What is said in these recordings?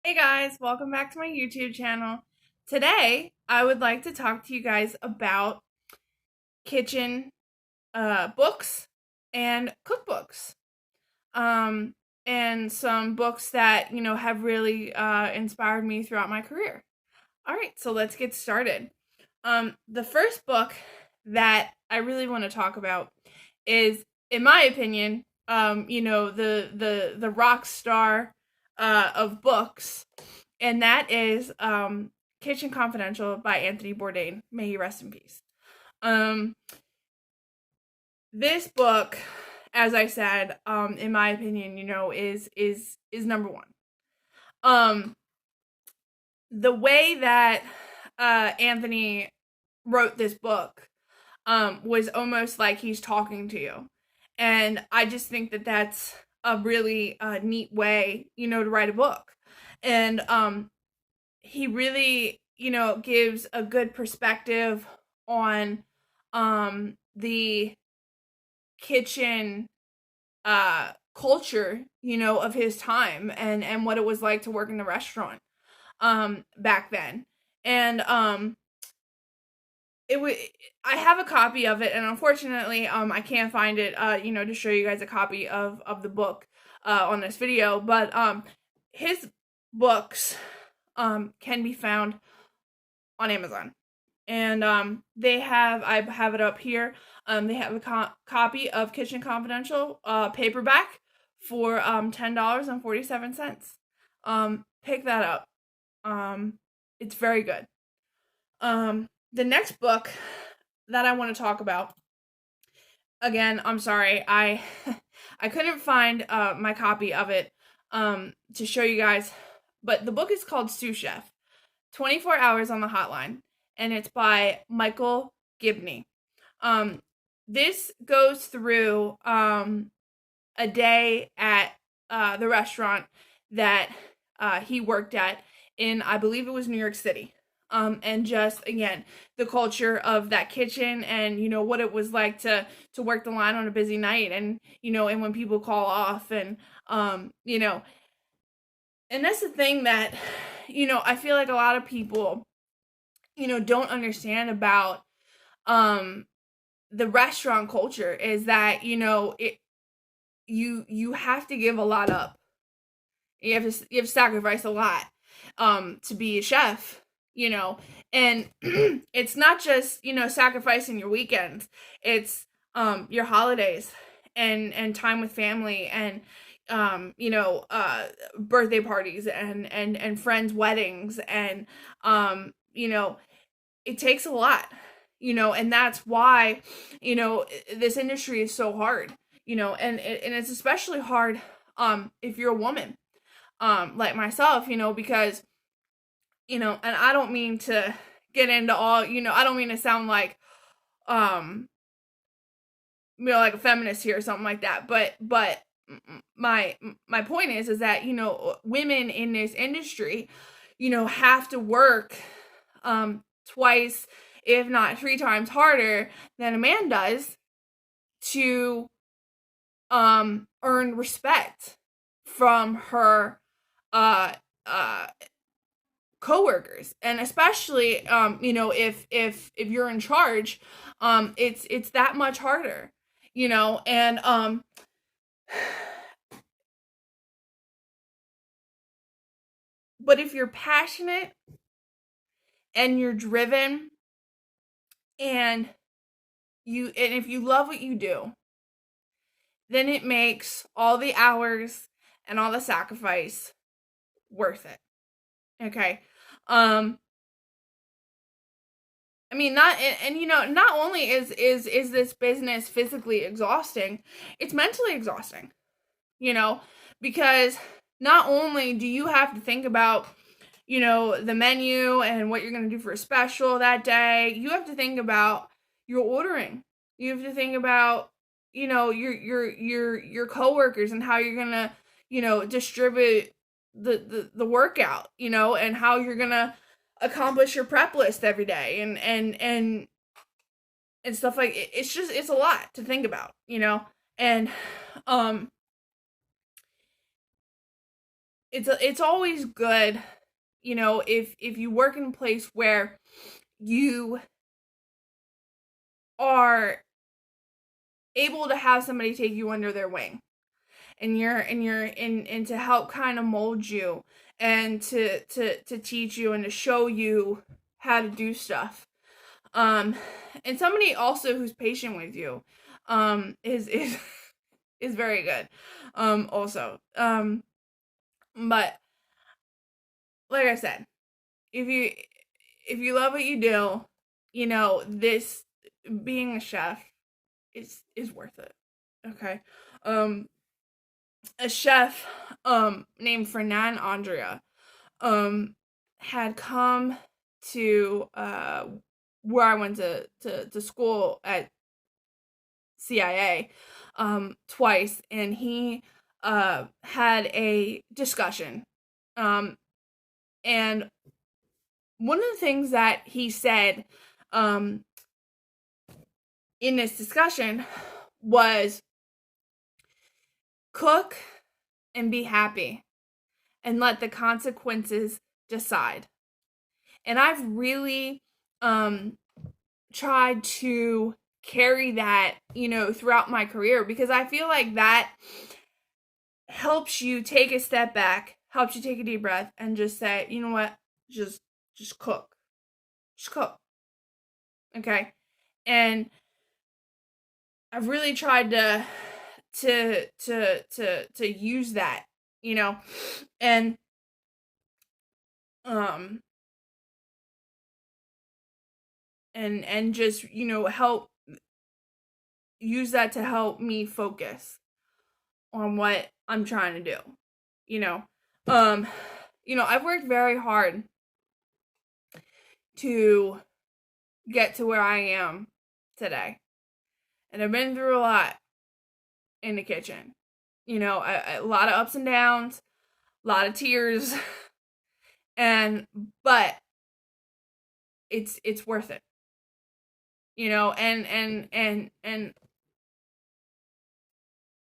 Hey guys, welcome back to my YouTube channel. Today, I would like to talk to you guys about kitchen books and cookbooks. Um, and some books that, have really inspired me throughout my career. All right, so let's get started. The first book that I really want to talk about is, in my opinion, the rock star of books, and that is Kitchen Confidential by Anthony Bourdain. May he rest in peace. Um, this book, as I said, in my opinion, is number one. Um, the way that Anthony wrote this book was almost like he's talking to you, and I just think that that's a really neat way, to write a book, and he really, gives a good perspective on the kitchen culture, of his time and what it was like to work in the restaurant back then. And it was I have a copy of it, and unfortunately I can't find it to show you guys a copy of the book on this video, but his books can be found on Amazon. And I have it up here. They have a copy of Kitchen Confidential paperback for $10.47. Pick that up. It's very good. The next book that I want to talk about, again, I'm sorry, I I couldn't find my copy of it to show you guys, but the book is called Sous Chef, 24 Hours on the Hotline, and it's by Micheal Gibney. This goes through a day at the restaurant that he worked at in, I believe it was New York City. And just, again, the culture of that kitchen, and what it was like to work the line on a busy night, and and when people call off, and and that's the thing that I feel like a lot of people don't understand about the restaurant culture, is that you have to give a lot up. You have to sacrifice a lot to be a chef, and it's not just sacrificing your weekends. It's your holidays, and time with family, and birthday parties, and friends' weddings, and it takes a lot, and that's why this industry is so hard, and it's especially hard if you're a woman, like myself, because and I don't mean to get into all, I don't mean to sound like like a feminist here or something like that, but my point is that women in this industry have to work twice, if not three times harder than a man does, to earn respect from her coworkers, and especially if you're in charge, it's that much harder, and but if you're passionate and you're driven, and if you love what you do, then it makes all the hours and all the sacrifice worth it. Okay. I mean, not only is this business physically exhausting, it's mentally exhausting, because not only do you have to think about the menu and what you're going to do for a special that day, you have to think about your ordering. You have to think about your coworkers, and how you're going to distribute the workout, and how you're going to accomplish your prep list every day, and stuff like it. It's a lot to think about, and it's always good, you know, if you work in a place where you are able to have somebody take you under their wing, and to help kind of mold you, and to teach you and to show you how to do stuff. And somebody also who's patient with you, is is very good. Also. But like I said, if you love what you do, you know, this being a chef is worth it. Okay. A chef named Ferran Adria had come to where I went to school at CIA twice, and he had a discussion, and one of the things that he said in this discussion was, cook and be happy and let the consequences decide. And I've really tried to carry that, you know, throughout my career, because I feel like that helps you take a step back, helps you take a deep breath, and just say, you know what, just cook. Just cook. Okay? And I've really tried to use that, you know, and and just, you know, help use that to help me focus on what I'm trying to do, you know. You know, I've worked very hard to get to where I am today, and I've been through a lot in the kitchen, you know, a lot of ups and downs, a lot of tears, but it's worth it, you know. And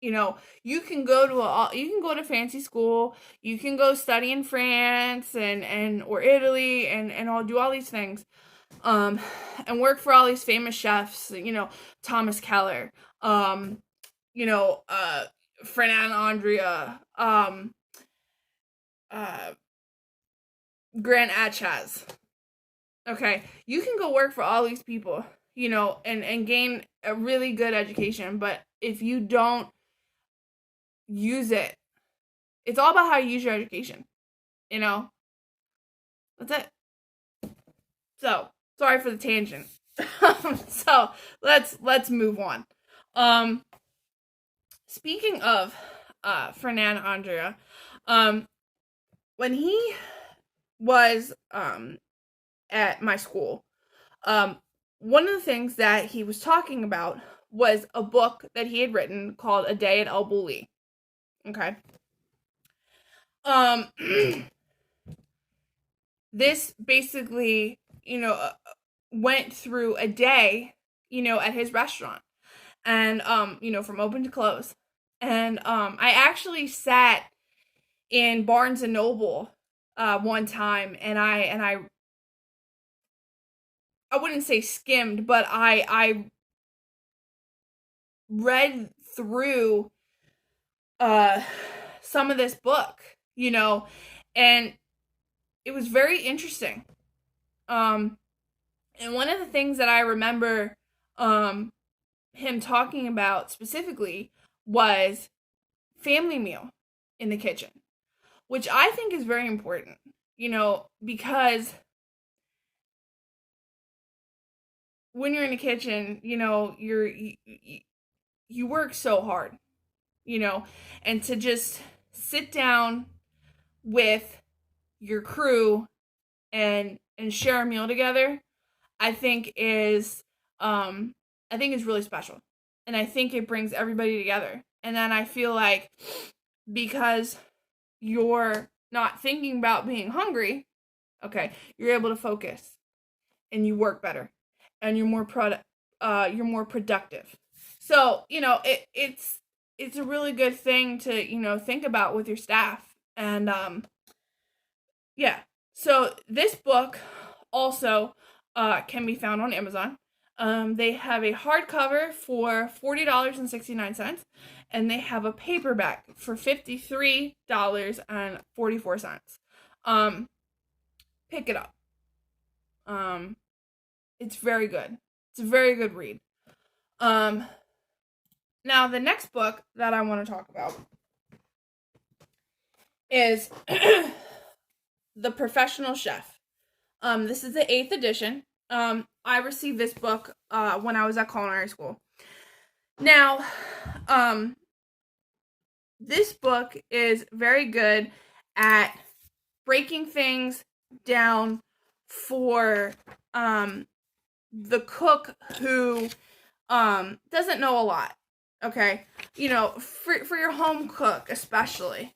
you know, you can go to fancy school, you can go study in France and or Italy, and I'll do all these things, and work for all these famous chefs, you know, Thomas Keller, you know, Ferran Adria, Grant Atchaz. Okay, you can go work for all these people, you know, and gain a really good education, but if you don't use it, it's all about how you use your education, you know. That's it. So sorry for the tangent. So let's move on. Speaking of Ferran Adria, when he was at my school, one of the things that he was talking about was a book that he had written called A Day at El Bulli. Okay. This basically, you know, went through a day, you know, at his restaurant, and you know, from open to close. And I actually sat in Barnes and Noble one time, and I wouldn't say skimmed, but I read through some of this book, you know, and it was very interesting. And one of the things that I remember him talking about specifically was family meal in the kitchen, which I think is very important, you know, because when you're in the kitchen, you know, you work so hard, you know, and to just sit down with your crew and share a meal together, I think is really special. And I think it brings everybody together. And then I feel like, because you're not thinking about being hungry, okay, you're able to focus and you work better and you're more productive. So, you know, it's a really good thing to, you know, think about with your staff, And yeah, so this book also can be found on Amazon. They have a hardcover for $40.69, and they have a paperback for $53.44. Pick it up. It's very good. It's a very good read. Now the next book that I want to talk about is The Professional Chef. This is the 8th edition. I received this book when I was at culinary school. Now, this book is very good at breaking things down for the cook who doesn't know a lot. Okay, for your home cook especially,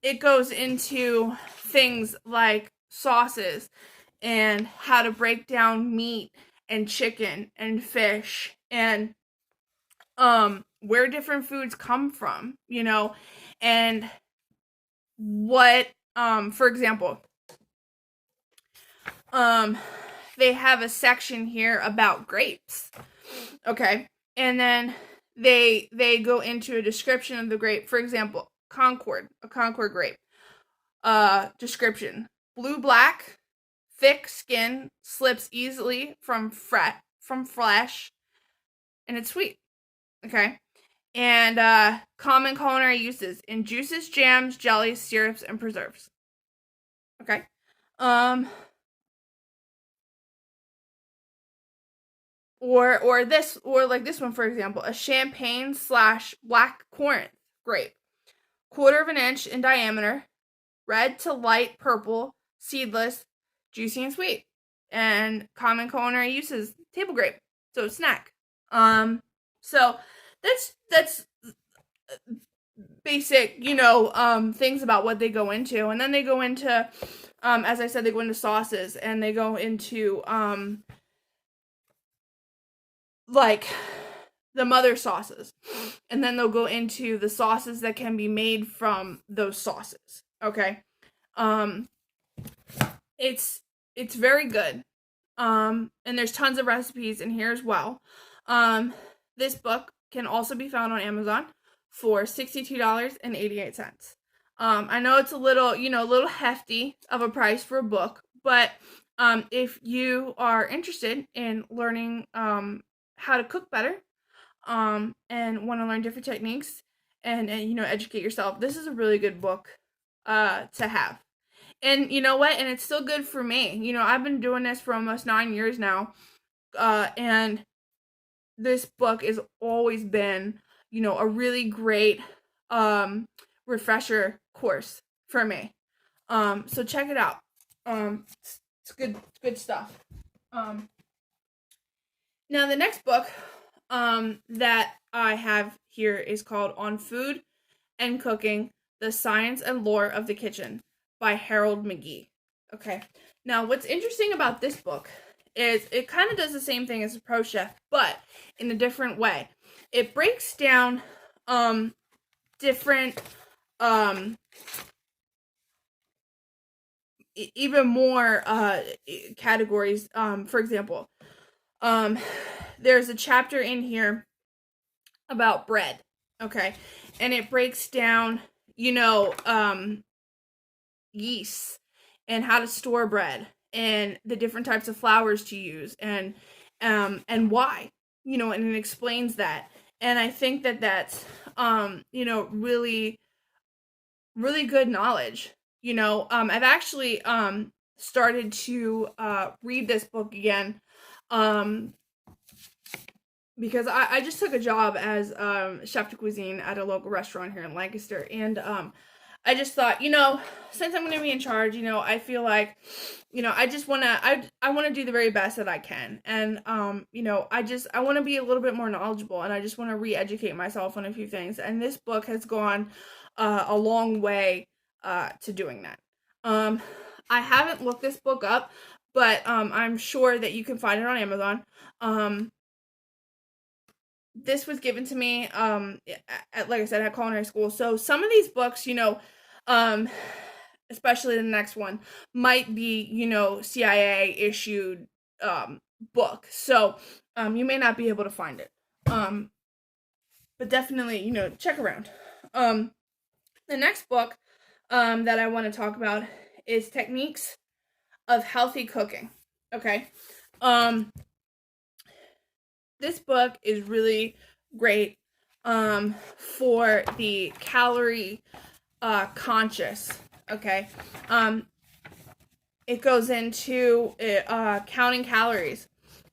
it goes into things like sauces and how to break down meat and chicken and fish and where different foods come from, and what for example, they have a section here about grapes. Okay. And then they go into a description of the grape. For example, a Concord grape. Description: blue-black, thick skin, slips easily from flesh, and it's sweet. Okay. And common culinary uses: in juices, jams, jellies, syrups, and preserves. Okay. Or like this one, for example, a champagne / black currant grape, 1/4 of an inch in diameter, red to light purple, seedless, juicy and sweet. And common culinary uses: table grape, so snack. So that's basic, things about what they go into. And then they go into, as I said, they go into sauces, and they go into like the mother sauces, and then they'll go into the sauces that can be made from those sauces. Okay. It's very good. And there's tons of recipes in here as well. This book can also be found on Amazon for $62.88. I know it's a little hefty of a price for a book, but if you are interested in learning how to cook better, and want to learn different techniques and educate yourself, this is a really good book to have. And you know what? And it's still good for me. I've been doing this for almost 9 years now, and this book has always been, a really great refresher course for me. So check it out. It's good stuff. Now the next book that I have here is called On Food and Cooking: The Science and Lore of the Kitchen by Harold McGee. Okay. Now what's interesting about this book is it kind of does the same thing as a Pro Chef, but in a different way. It breaks down different even more categories. For example, there's a chapter in here about bread, okay? And it breaks down, yeast and how to store bread and the different types of flours to use and why, and it explains that. And I think that that's, really, really good knowledge. I've actually started to read this book again, because I just took a job as chef de cuisine at a local restaurant here in Lancaster, and I just thought, since I'm going to be in charge, I feel like, I just want to, I want to do the very best that I can, and I want to be a little bit more knowledgeable, and I just want to re-educate myself on a few things, and this book has gone a long way to doing that. I haven't looked this book up, but I'm sure that you can find it on Amazon. this was given to me, like I said, at culinary school. So some of these books, especially the next one, might be, CIA issued, book. So, you may not be able to find it. But definitely, check around. The next book, that I want to talk about is Techniques of Healthy Cooking. Okay. This book is really great, for the calorie, conscious. Okay. It goes into, counting calories,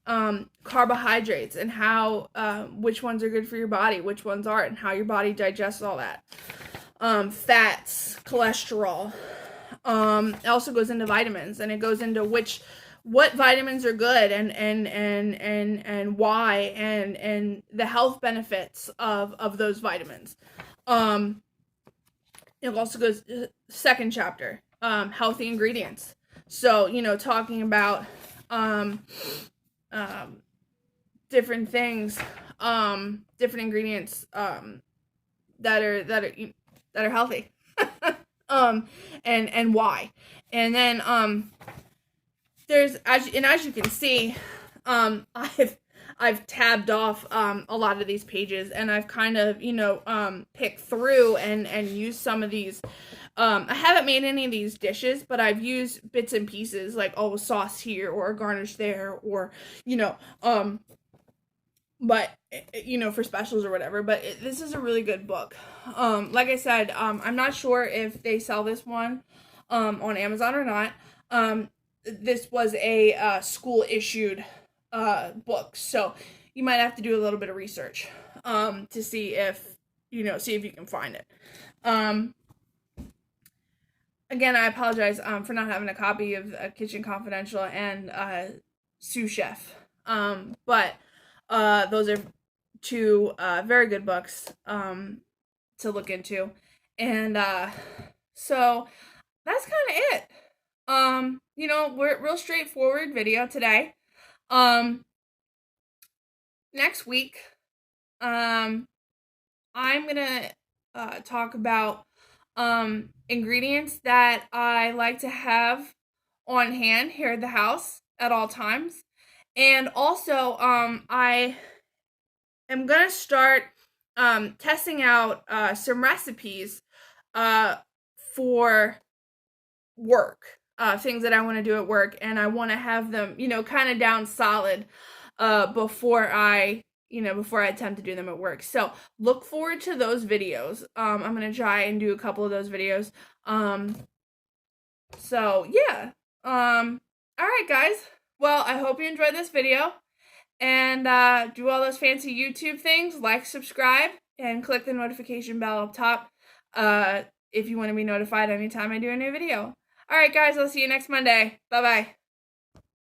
carbohydrates, and how, which ones are good for your body, which ones aren't, and how your body digests all that. Fats, cholesterol. It also goes into vitamins, and it goes into what vitamins are good, and why, and the health benefits of those vitamins. It also goes, second chapter, healthy ingredients. So, talking about, different things, different ingredients, that are healthy, and why. And then, there's, as you can see, I've tabbed off, a lot of these pages, and I've kind of, picked through and used some of these. I haven't made any of these dishes, but I've used bits and pieces, like, a sauce here, or a garnish there, or, but, for specials or whatever. But this is a really good book. Like I said, I'm not sure if they sell this one, on Amazon or not. This was a, school-issued, book, so you might have to do a little bit of research, to see if you can find it. Again, I apologize, for not having a copy of Kitchen Confidential and, Sous Chef. But those are two, very good books, to look into. And, so that's kind of it. We're real straightforward video today. Next week, I'm gonna, talk about, ingredients that I like to have on hand here at the house at all times. And also, I am gonna start, testing out, some recipes, for work, things that I want to do at work, and I want to have them, kind of down solid, before I attempt to do them at work. So look forward to those videos. I'm gonna try and do a couple of those videos. So yeah. All right, guys. Well, I hope you enjoyed this video, and do all those fancy YouTube things, like, subscribe, and click the notification bell up top, if you want to be notified anytime I do a new video. All right, guys, I'll see you next Monday. Bye-bye.